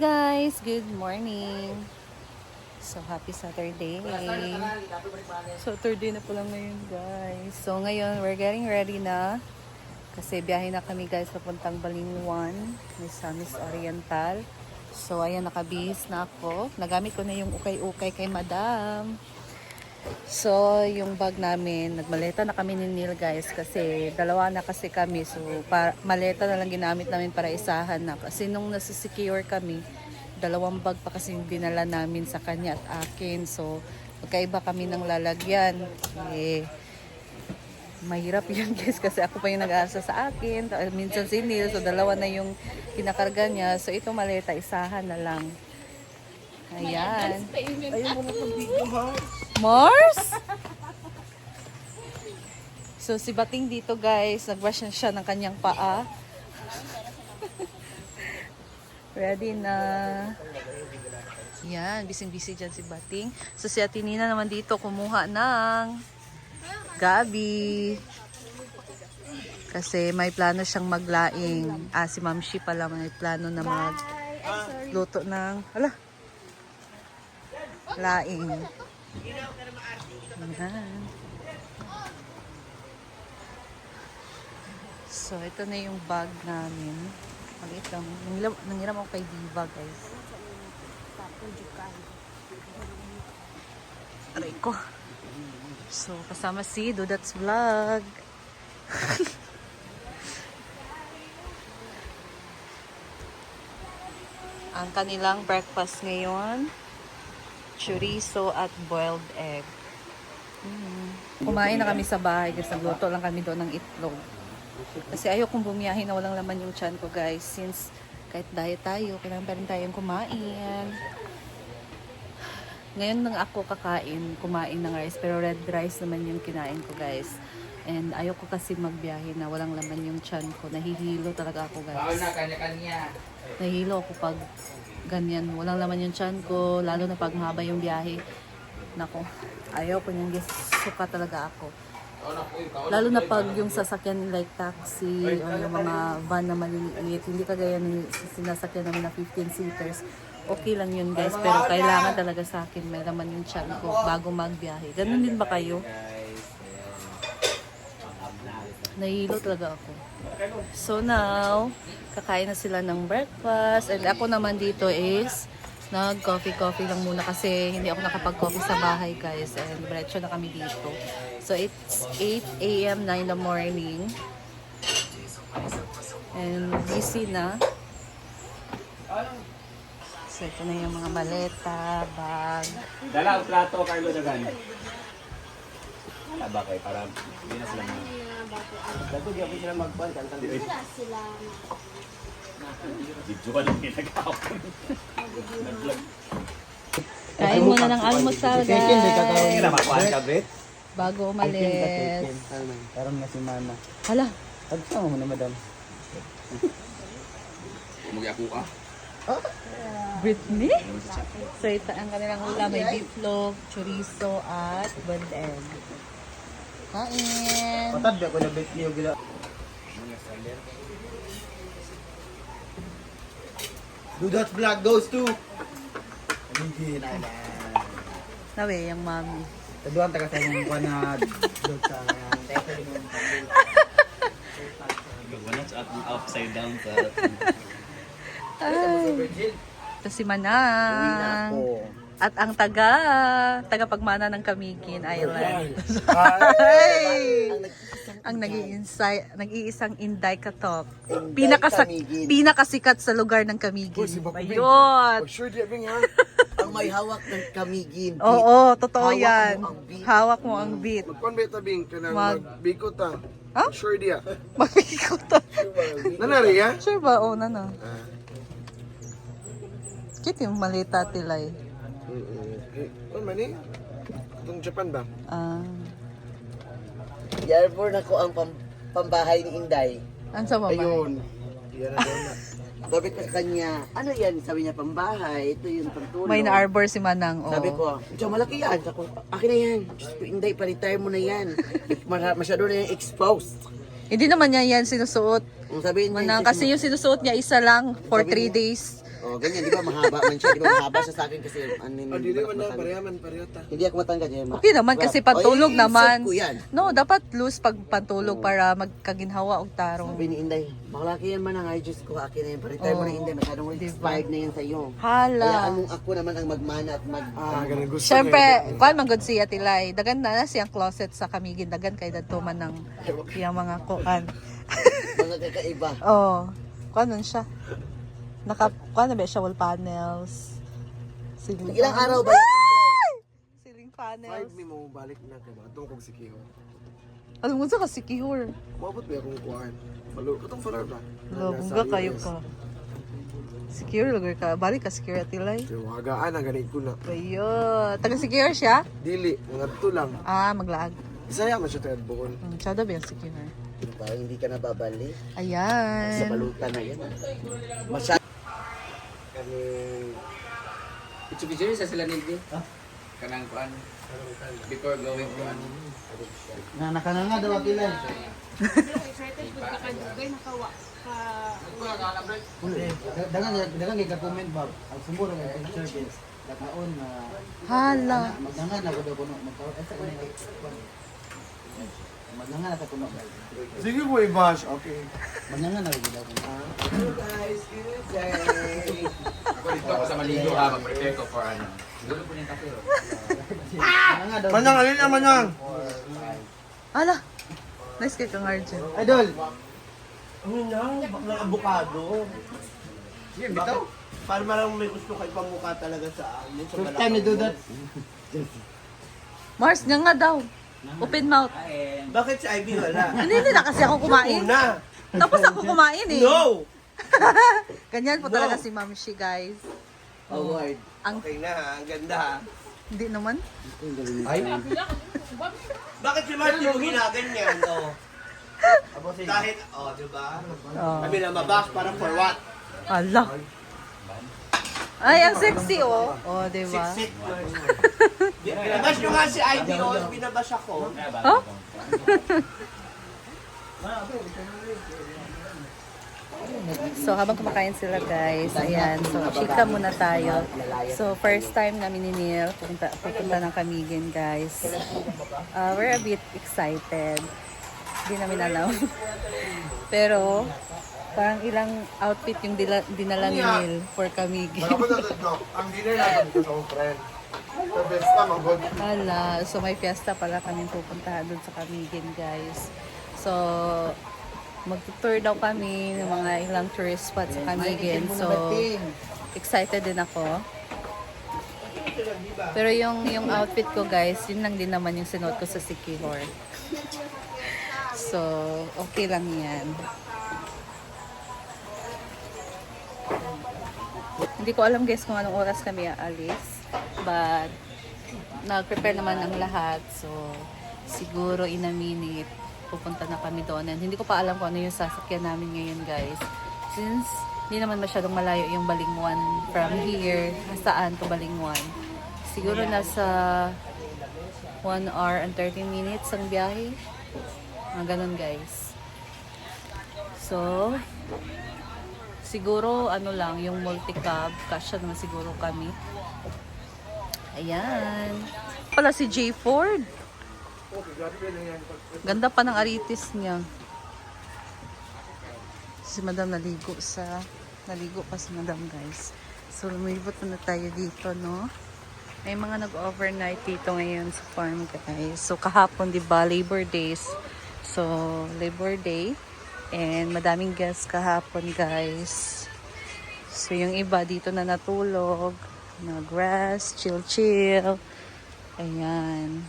guys! Good morning! So, happy Saturday! Saturday na pala ngayon guys. So, ngayon we're getting ready na. Kasi biyahe na kami guys papuntang Balingwan. Misamis Oriental. So, ayan nakabihis na ako. Nagamit ko na yung ukay-ukay kay madam. So, yung bag namin, nagmaleta na kami ni Neil guys kasi dalawa na kasi kami. So, maleta na lang ginamit namin para isahan na. Kasi nung nasisecure kami, dalawang bag pa kasi yung dinala namin sa kanya at akin. So, magkaiba kami ng lalagyan. Mahirap yun guys kasi ako pa yung nag-aasa sa akin. Minsan si Neil, so dalawa na yung kinakarga niya. So, ito maleta, isahan na lang. Ayan. Ayun mo na pag-video, ha? Mars? So, si Bating dito guys, nag-brush na siya ng kanyang paa. Ready na. Yan, busy-busy dyan si Bating. So, si Ate Nina naman dito kumuha ng gabi. Kasi may plano siyang maglaing. Si Ma'am Shi pala may plano na magluto ng laing. Ayan. So, ito na yung bag namin. Maliit lang. Nangiram ako kay Diva, guys. Aray ko. So, kasama si Dudats Vlog. Ang kanilang breakfast ngayon, chorizo at boiled egg. Kumain na kami sa bahay kasi nagluto lang kami doon ng itlog. Kasi ayaw kong bumiyahin na walang laman yung tiyan ko guys. Since kahit diet tayo, kailangan pa rin tayong kumain. Ngayon nang ako kumain ng rice. Pero red rice naman yung kinain ko guys. And ayaw ko kasi magbiyahe na walang laman yung tiyan ko. Nahihilo talaga ako guys. Nahihilo ako pag ganyan. Walang laman yung tiyan ko. Lalo na pag mahaba yung biyahe. Nako, ayaw ko niyang suka talaga ako. Lalo na pag yung sasakyan like taxi o yung mga van na maliliit. Hindi kagaya ng sinasakyan namin na 15-seaters. Okay lang yun guys. Pero kailangan talaga sa akin may laman yung tiyan ko bago magbiyahe. Ganun din ba kayo? Nahihilo talaga ako. So now, kakain na sila ng breakfast. And ako naman dito is nag-coffee lang muna kasi hindi ako nakapag-coffee sa bahay guys. And diretso na kami dito. So it's 8 a.m. na in the morning. And busy na. So ito na yung mga maleta, bag. Dala ang plato, Carlo Dagan. Wala ba kayo? Para hindi na sila Dato, di ako sila magpan. Wala sila. Video ka lang pinag-aapon. Kain muna ng almusal guys. Bago umalis. Karon nga si Mana. Hala. Tagsa mo na madam. Mag-iako ka? Britney? So ito ang kanilang ulam. May beefloaf, chorizo at boiled egg. Kain! Patad ako na bet niyo gila. Dudot vlog goes to. Hindi na. Nawe, yung mami. Taduan taga sa mong kuana dot sa Wala sa upside down sa... Ito si Manang. At ang tagapagmana ng Camiguin Island. Ang nag-iisang Inday Katok. Pinakasikat sa lugar ng Camiguin. Ayun. Sure di abing ha. Ang may hawak ng Camiguin. Oo, totoo yan. Hawak mo ang beat. Magkuan ba tabing kanang Mag- magbikot ta? Ha? Sure di ah. Mag-ikot. Nanari ha? Sure ba? Oo, na. Kit yung malita tilay. Ano man eh? Itong Japan ba? Yarborn ako ang pambahay ni Inday. Ano sa mama? Ayun. Yan na doon na. Sabi ko sa kanya, ano yan? Sabi niya, pambahay. Ito yung pantulong. May na-arbor si Manang. Oo. Sabi ko, Diyo, malaki yan. Sabi ko, akin na yan. Diyos ko, Inday, pa-retire mo na yan. Masyado na yung exposed. Hindi naman niya yan sinusuot. Ang sabihin niya, Manang, kasi yung sinusuot niya isa lang for 3 days. Oh, ganyan, di ba? Mahaba man siya. Di ba? Mahaba siya sa akin kasi ano Oh, di naman na, parehaman, parehata. Hindi ako matangkad. Emma. Okay naman kasi pantulog Oy, naman. suot ko yan. No, dapat loose pag pantulog para magkaginhawa og tarong. Sabi ni Inday, makalaki yan man ang ay Diyos ko. Akin na yan. Paritay mo na Inday. Masyadong expired na yan sa'yo. Kaya Hala. anong ako naman ang magmana at mag... Ganun gusto Siyempre, kuan man gud siya tilay. Dagan na siyang closet sa Kamigin. Dagan kay dadto man ng iyang mga kuan. mga kakaiba. Oh, kuan nun siya. Kuan na ba siya wall panels. Ceiling Ilang araw ba? Ceiling panels. 5 mo balik na kay batong kog sikiho. Alam mo sa kasi kihor. Mabot ba akong kuan? Malo katong farar ba? Labungga kayo ka. Secure lugar ka. Balik ka security lay. Kaya wagaan ang ganit ko na. Ayo, taga secure siya? Dili, mga to lang. Ah, maglaag. Isaya man siya tayo buon. Siya daw ba yung secure? Parang hindi ka nababalik. Sa Ayan. balutan na yan. Masyado. Kani Picture sa sila nildi. Kanang kuan. Before going to ano. Nakananga daw kilay. Dagan ka comment Bob. Ang sumbo na kay service. Dakaon na Hala. magnangan na daw kuno magkaon sa kanila. Magnangan na ta kuno. sige mo i-bash, okay. Magnangan na daw kuno. Guys, good day. Ako dito ako sa maligo ha, mag-prepare ko for ano. Siguro po yung kape. Magnangan daw. Manang, alin na manang? Hala. Nice kay kang Arjen. Idol. Ano nang baklang avocado? Sige, bitaw. Para marang may gusto kay pamukha talaga sa amin. Sa First time ni do that. Mars, niya nga daw. Open mouth. Bakit si Ivy wala? Hindi na kasi ako kumain. Una. Tapos ako kumain eh. No! Ganyan po talaga si Ma'am Shi, guys. Award. Okay na ha, ang ganda ha. Hindi naman. Bakit si Marty mo ginaganyan? Oh. Kahit, diba? Oh. Kami na mabas para for what? Hala. Ay, ang sexy oh. Oh, diba? Siksik. Binabash nyo nga si Ivy, binabash ako. Huh? So, habang kumakain sila guys, ayan, so, chika muna tayo. So, first time namin ni Neil, pupunta ng Kamigin guys. We're a bit excited. Hindi namin alam. Pero, parang ilang outfit yung dinala ni Neil for Kamigin. Ang dinner natin ko sa akong friend. The best ka, magod. Hala, so may fiesta pala kami pupuntahan doon sa Kamigin guys. So, mag-tour daw kami ng mga ilang tourist spots sa Kamigin. So, excited din ako. Pero yung outfit ko guys, yun lang din naman yung sinuot ko sa Sikihor. So, okay lang yan. Hindi ko alam guys kung anong oras kami aalis. But, nag-prepare naman ang lahat. So, siguro in a minute, pupunta na kami doon. And hindi ko pa alam kung ano yung sasakyan namin ngayon guys. Since, hindi naman masyadong malayo yung Balingwan from here. Saan to Balingwan? Siguro nasa 1 hour and 30 minutes ang biyahe. Ganun guys. So, siguro ano lang, yung multi-cab, kasya naman siguro kami. Ayan. Pala si J. Ford. Ganda pa ng aritis niya. Si Madam naligo pa si Madam guys. So lumibot na tayo dito, no? May mga nag-overnight dito ngayon sa farm guys. So kahapon, di ba, Labor Days. So Labor Day. And madaming guests kahapon guys. So yung iba dito na natulog. Nag-rest, chill. Ayan.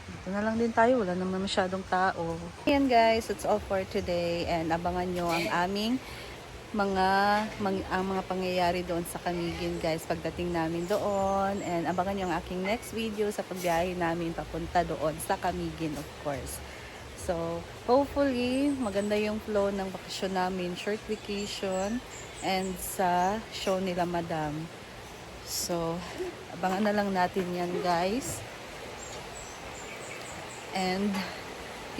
Dito na lang din tayo. Wala naman masyadong tao. Ayan guys, that's all for today. And abangan nyo ang aming mga pangyayari doon sa Kamigin guys pagdating namin doon. And abangan nyo ang aking next video sa pagbiyahe namin papunta doon sa Kamigin of course. So, hopefully, maganda yung flow ng bakasyon namin, short vacation, and sa show nila Madam. So, abangan na lang natin yan, guys. And,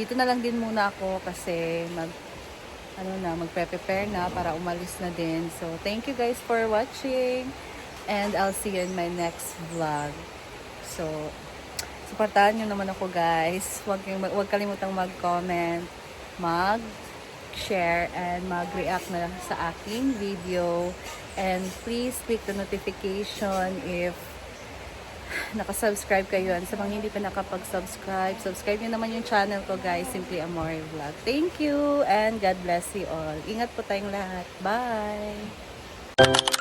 dito na lang din muna ako kasi magpe-prepare na para umalis na din. So, thank you guys for watching. And I'll see you in my next vlog. So, supportahan nyo naman ako guys. Huwag kalimutang mag-comment, mag-share, and mag-react na sa aking video. And please click the notification if nakasubscribe kayo. And sa mga hindi pa nakapag-subscribe, subscribe nyo naman yung channel ko guys, Simply Amore Vlog. Thank you and God bless you all. Ingat po tayong lahat. Bye!